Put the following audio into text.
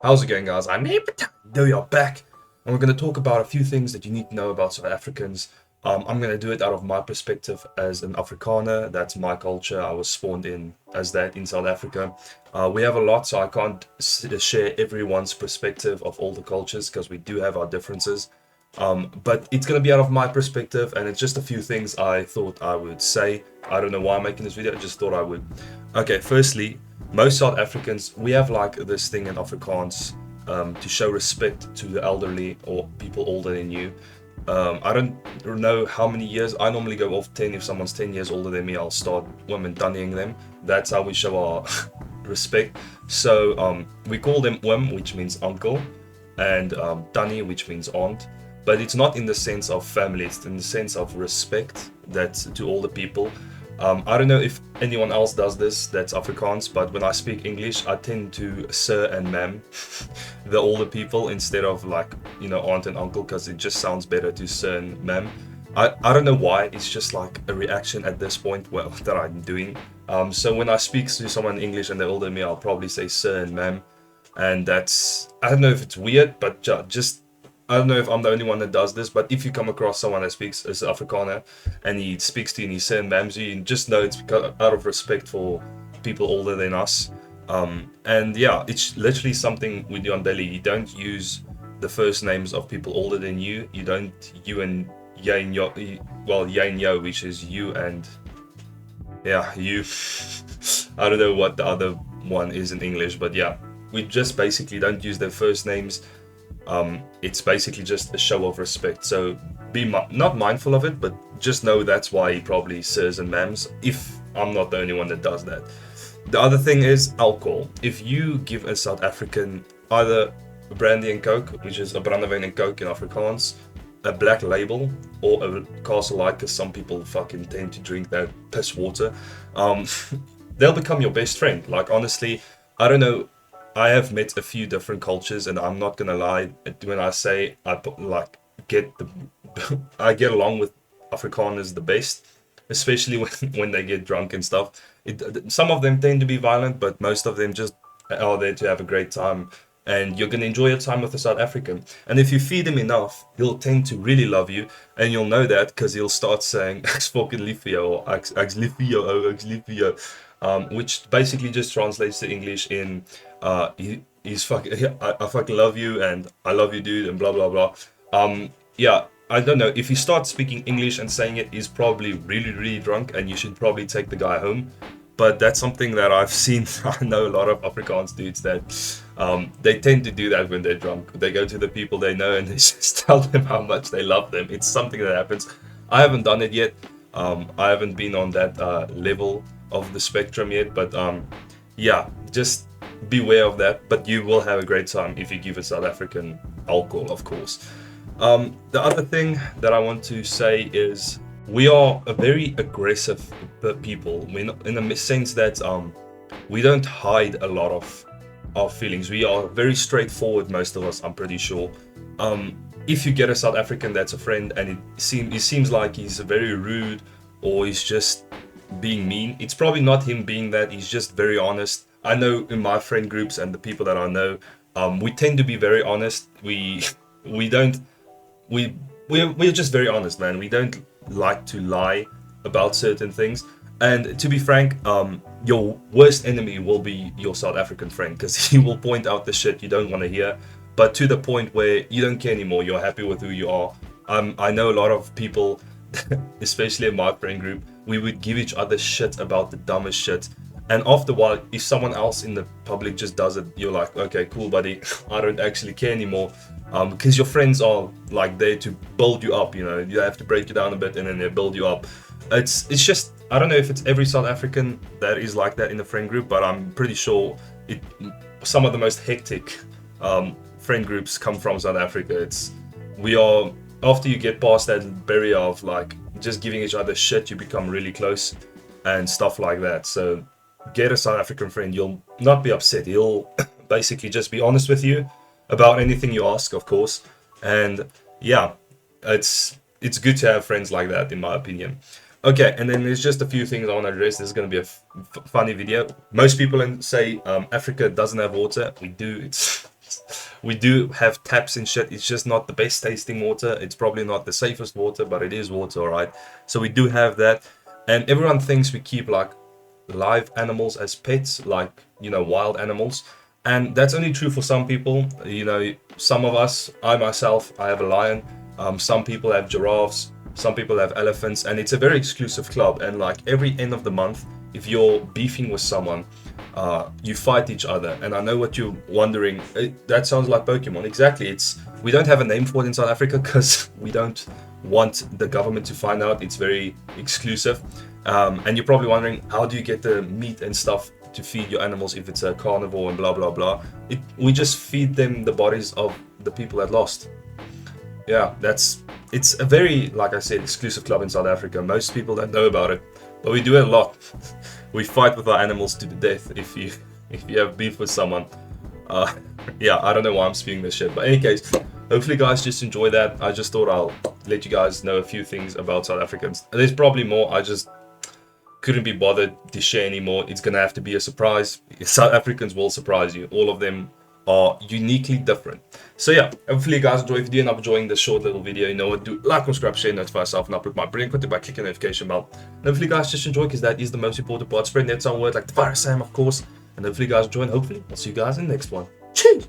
How's it going, guys? I'm There we are back, and we're going to talk about a few things that you need to know about South Africans. I'm going to do it out of my perspective as an Afrikaner. That's my culture. I was spawned in as that in South Africa. We have a lot, so I can't share everyone's perspective of all the cultures because we do have our differences. But it's going to be out of my perspective, and it's just a few things I thought I would say. I don't know why I'm making this video, I just thought I would. Okay, firstly, most South Africans, we have like this thing in Afrikaans to show respect to the elderly or people older than you. I don't know how many years. I normally go off 10. If someone's 10 years older than me, I'll start women dunning them. That's how we show our respect. So we call them Wim, which means uncle, and Tannie, which means aunt. But it's not in the sense of family, it's in the sense of respect that to all the people. I don't know if anyone else does this that's Afrikaans, but when I speak English, I tend to sir and ma'am the older people instead of like, aunt and uncle, because it just sounds better to sir and ma'am. I don't know why, it's just like a reaction at this point, well, that I'm doing. So when I speak to someone in English and they're older than me, I'll probably say sir and ma'am. And that's, I don't know if it's weird, but just I don't know if I'm the only one that does this, but if you come across someone that speaks as Afrikaner and he speaks to you and he's saying ma'ams, you just know it's because, out of respect for people older than us. And yeah, it's literally something we do on daily. You don't use the first names of people older than you. You don't you and ya and yo, well, ya and yo, which is you and yeah, you. I don't know what the other one is in English, but yeah, we just basically don't use their first names. It's basically just a show of respect. So be not mindful of it, but just know that's why he probably sirs and ma'ams, if I'm not the only one that does that. The other thing is alcohol. If you give a South African either brandy and coke, which is a brandewijn and coke in Afrikaans, a black label, or a castle light, because some people fucking tend to drink that piss water, um, they'll become your best friend. Like, honestly, I don't know. I have met a few different cultures, and I'm not gonna lie when I say like get the I get along with Afrikaners the best, especially when they get drunk and stuff. Some of them tend to be violent, but most of them just are there to have a great time, and you're gonna enjoy your time with a South African. And if you feed him enough, he'll tend to really love you, and you'll know that because he'll start saying "Ek's fucking lief vir jou" or "Ek's lief vir jou, ou, ek's lief vir jou," which basically just translates to English in he's fucking I fucking love you and I love you, dude, and blah blah blah. Yeah, I don't know if he starts speaking English and saying it, he's probably really really drunk, and you should probably take the guy home. But that's something that I've seen. I know a lot of Afrikaans dudes that they tend to do that when they're drunk. They go to the people they know and they just tell them how much they love them. It's something that happens. I haven't done it yet. I haven't been on that level of the spectrum yet, but yeah, just beware of that. But you will have a great time if you give a South African alcohol, of course. The other thing that I want to say is we are a very aggressive people. In the sense that we don't hide a lot of our feelings. We are very straightforward, most of us, I'm pretty sure. If you get a South African that's a friend and it seems like he's very rude or he's just being mean, it's probably not him being that. He's just very honest. I know in my friend groups and the people that I know, we tend to be very honest. We don't we we're just very honest, man. We don't like to lie about certain things. And to be frank, your worst enemy will be your South African friend because he will point out the shit you don't want to hear, but to the point where you don't care anymore. You're happy with who you are. I know a lot of people, especially in my friend group, we would give each other shit about the dumbest shit. And after a while, if someone else in the public just does it, you're like, okay, cool, buddy. I don't actually care anymore. Because your friends are like there to build you up. You have to break you down a bit, and then they build you up. It's just, I don't know if it's every South African that is like that in the friend group, but I'm pretty sure it. Some of the most hectic friend groups come from South Africa. We are, after you get past that barrier of like just giving each other shit, you become really close and stuff like that. So get a South African friend, you'll not be upset. He'll basically just be honest with you about anything you ask, of course. And yeah, it's good to have friends like that, in my opinion. Okay, and then there's just a few things I want to address. This is going to be a funny video. Most people say Africa doesn't have water. We do. It's We do have taps and shit. It's just not the best tasting water. It's probably not the safest water, but it is water, all right? So we do have that. And everyone thinks we keep like live animals as pets, like, wild animals. And that's only true for some people. Some of us, I myself, I have a lion. Some people have giraffes. Some people have elephants. And it's a very exclusive club. And like every end of the month, if you're beefing with someone, you fight each other. And I know what you're wondering. That sounds like Pokemon. Exactly. We don't have a name for it in South Africa because we don't want the government to find out. It's very exclusive. And you're probably wondering, how do you get the meat and stuff to feed your animals if it's a carnivore and blah blah blah? We just feed them the bodies of the people that lost. Yeah, it's a very, like I said, exclusive club in South Africa. Most people don't know about it, but we do it a lot. We fight with our animals to the death if you have beef with someone. Uh, yeah, I don't know why I'm spewing this shit, but in any case, hopefully guys just enjoy that. I just thought I'll let you guys know a few things about South Africans. There's probably more. I just couldn't be bothered to share anymore. It's gonna have to be a surprise. South Africans will surprise you. All of them are uniquely different. So yeah, hopefully you guys enjoy. If you do end up enjoying this short little video, you know what, do like, subscribe, share, notify yourself, and upload my brilliant content by clicking the notification bell. And hopefully you guys just enjoy, because that is the most important part. Spread net some word like the virus, Sam, of course. And hopefully you guys enjoy, and hopefully I'll see you guys in the next one. Cheers!